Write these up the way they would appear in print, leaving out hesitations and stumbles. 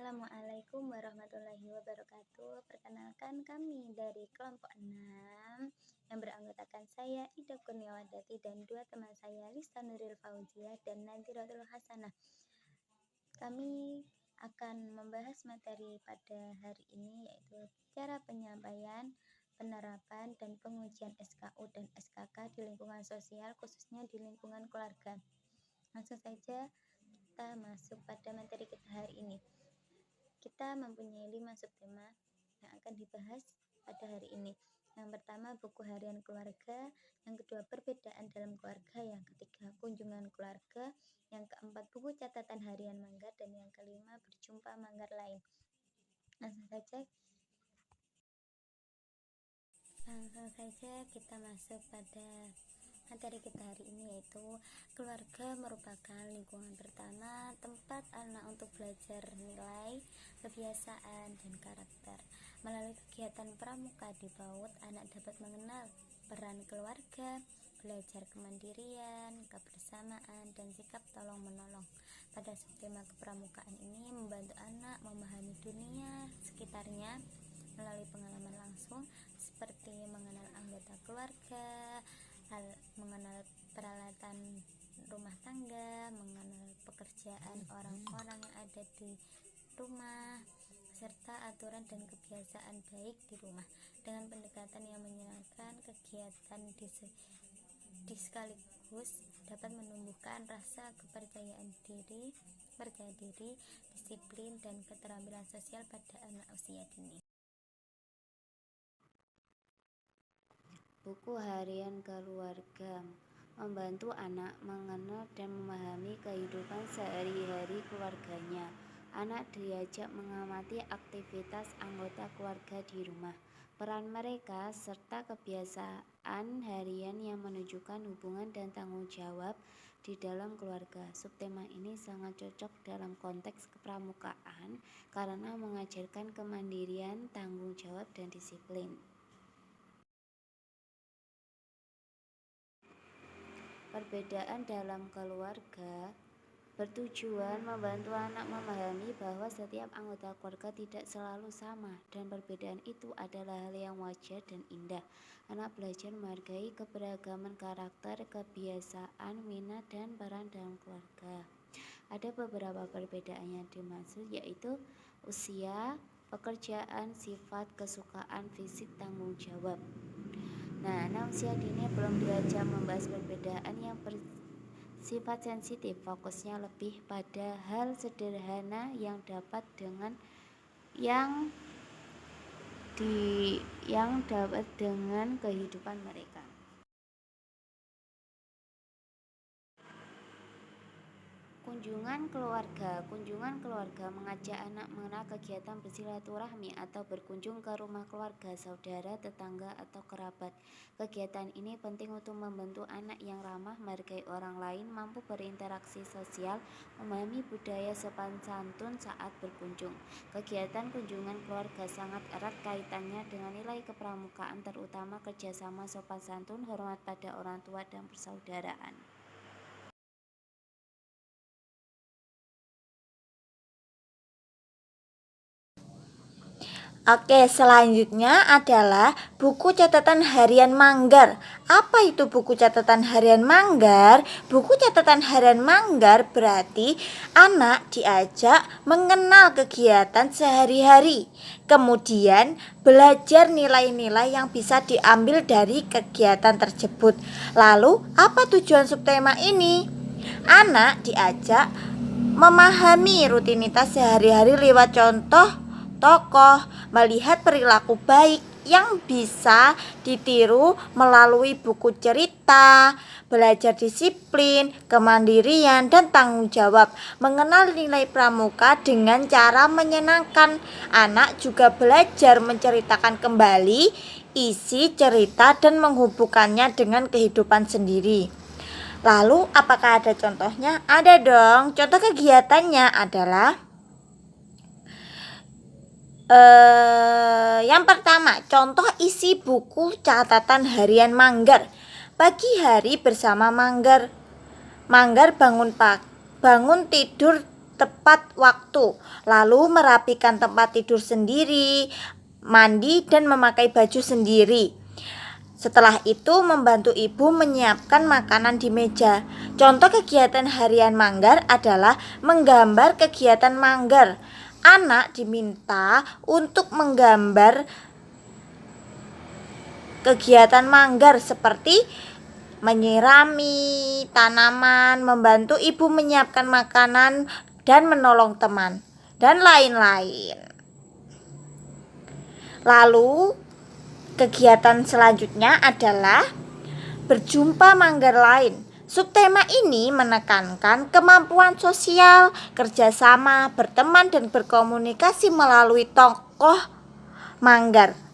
Assalamualaikum warahmatullahi wabarakatuh. Perkenalkan, kami dari kelompok 6 yang beranggotakan saya Ida Kurniawadati dan dua teman saya Lisa Nuril Fauziah dan Nadiratul Hasanah. Kami akan membahas materi pada hari ini, yaitu cara penyampaian, penerapan, dan pengujian SKU dan SKK di lingkungan sosial, khususnya di lingkungan keluarga. Langsung saja kita masuk pada materi kita hari ini. Kita mempunyai 5 subtema yang akan dibahas pada hari ini. Yang pertama, buku harian keluarga. Yang kedua, perbedaan dalam keluarga. Yang ketiga, kunjungan keluarga. Yang keempat, buku catatan harian manggar. Dan yang kelima, berjumpa manggar lain. Langsung saja kita masuk pada materi kita hari ini, yaitu keluarga merupakan lingkungan pertama tempat anak untuk belajar nilai, kebiasaan, dan karakter. Melalui kegiatan pramuka di PAUD, anak dapat mengenal peran keluarga, belajar kemandirian, kebersamaan, dan sikap tolong-menolong. Pada subtema kepramukaan ini membantu anak memahami dunia sekitarnya melalui pengalaman langsung, seperti mengenal anggota keluarga, mengenal peralatan rumah tangga, mengenal pekerjaan orang-orang yang ada di rumah, serta aturan dan kebiasaan baik di rumah. Dengan pendekatan yang menyenangkan, kegiatan di sekaligus dapat menumbuhkan rasa percaya diri, disiplin, dan keterampilan sosial pada anak usia dini. Buku harian keluarga membantu anak mengenal dan memahami kehidupan sehari-hari keluarganya. Anak diajak mengamati aktivitas anggota keluarga di rumah, peran mereka, serta kebiasaan harian yang menunjukkan hubungan dan tanggung jawab di dalam keluarga. Subtema ini sangat cocok dalam konteks kepramukaan karena mengajarkan kemandirian, tanggung jawab, dan disiplin. Perbedaan dalam keluarga bertujuan membantu anak memahami bahwa setiap anggota keluarga tidak selalu sama dan perbedaan itu adalah hal yang wajar dan indah. Anak belajar menghargai keberagaman karakter, kebiasaan, minat, dan peran dalam keluarga. Ada beberapa perbedaan yang dimaksud, yaitu usia, pekerjaan, sifat, kesukaan, fisik, tanggung jawab. Anak usia dini belum diajak membahas perbedaan yang bersifat sensitif. Fokusnya lebih pada hal sederhana yang dapat dengan kehidupan mereka. Kunjungan keluarga mengajak anak mengenal kegiatan bersilaturahmi atau berkunjung ke rumah keluarga, saudara, tetangga, atau kerabat. Kegiatan ini penting untuk membentuk anak yang ramah, menghargai orang lain, mampu berinteraksi sosial, memahami budaya sopan santun saat berkunjung. Kegiatan kunjungan keluarga sangat erat kaitannya dengan nilai kepramukaan, terutama kerjasama, sopan santun, hormat pada orang tua, dan persaudaraan. Oke, selanjutnya adalah buku catatan harian manggar. Apa itu buku catatan harian manggar? Buku catatan harian manggar berarti anak diajak mengenal kegiatan sehari-hari, kemudian belajar nilai-nilai yang bisa diambil dari kegiatan tersebut. Lalu, apa tujuan subtema ini? Anak diajak memahami rutinitas sehari-hari lewat contoh tokoh, melihat perilaku baik yang bisa ditiru melalui buku cerita, belajar disiplin, kemandirian, dan tanggung jawab, mengenal nilai pramuka dengan cara menyenangkan. Anak juga belajar menceritakan kembali isi cerita dan menghubungkannya dengan kehidupan sendiri. Lalu, apakah ada contohnya? Ada dong. Contoh kegiatannya adalah yang pertama, contoh isi buku catatan harian manggar. Pagi hari bersama manggar. Manggar bangun tidur tepat waktu, lalu merapikan tempat tidur sendiri, mandi dan memakai baju sendiri. Setelah itu membantu ibu menyiapkan makanan di meja. Contoh kegiatan harian Manggar adalah menggambar kegiatan Manggar. Anak diminta untuk menggambar kegiatan Manggar seperti menyirami tanaman, membantu ibu menyiapkan makanan dan menolong teman, dan lain-lain. Lalu kegiatan selanjutnya adalah berjumpa Manggar lain. Subtema ini menekankan kemampuan sosial, kerjasama, berteman, dan berkomunikasi melalui tokoh Manggar.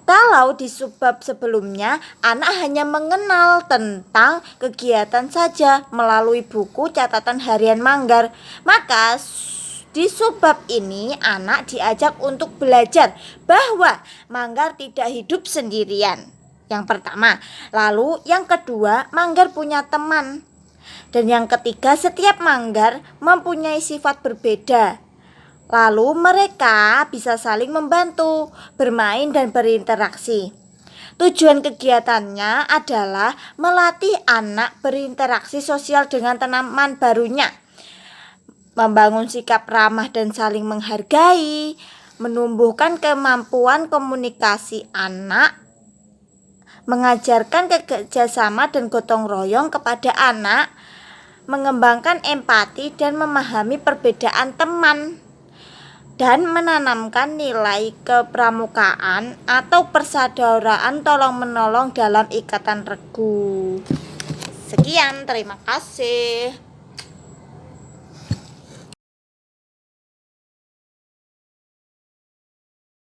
Kalau di subbab sebelumnya, anak hanya mengenal tentang kegiatan saja melalui buku catatan harian Manggar, maka di subbab ini anak diajak untuk belajar bahwa Manggar tidak hidup sendirian. Yang pertama, lalu yang kedua, Manggar punya teman. Dan yang ketiga, setiap Manggar mempunyai sifat berbeda. Lalu mereka bisa saling membantu, bermain dan berinteraksi. Tujuan kegiatannya adalah melatih anak berinteraksi sosial dengan teman barunya, membangun sikap ramah dan saling menghargai, menumbuhkan kemampuan komunikasi anak, mengajarkan kerjasama dan gotong royong kepada anak, mengembangkan empati dan memahami perbedaan teman, dan menanamkan nilai kepramukaan atau persaudaraan tolong-menolong dalam ikatan regu. Sekian, terima kasih.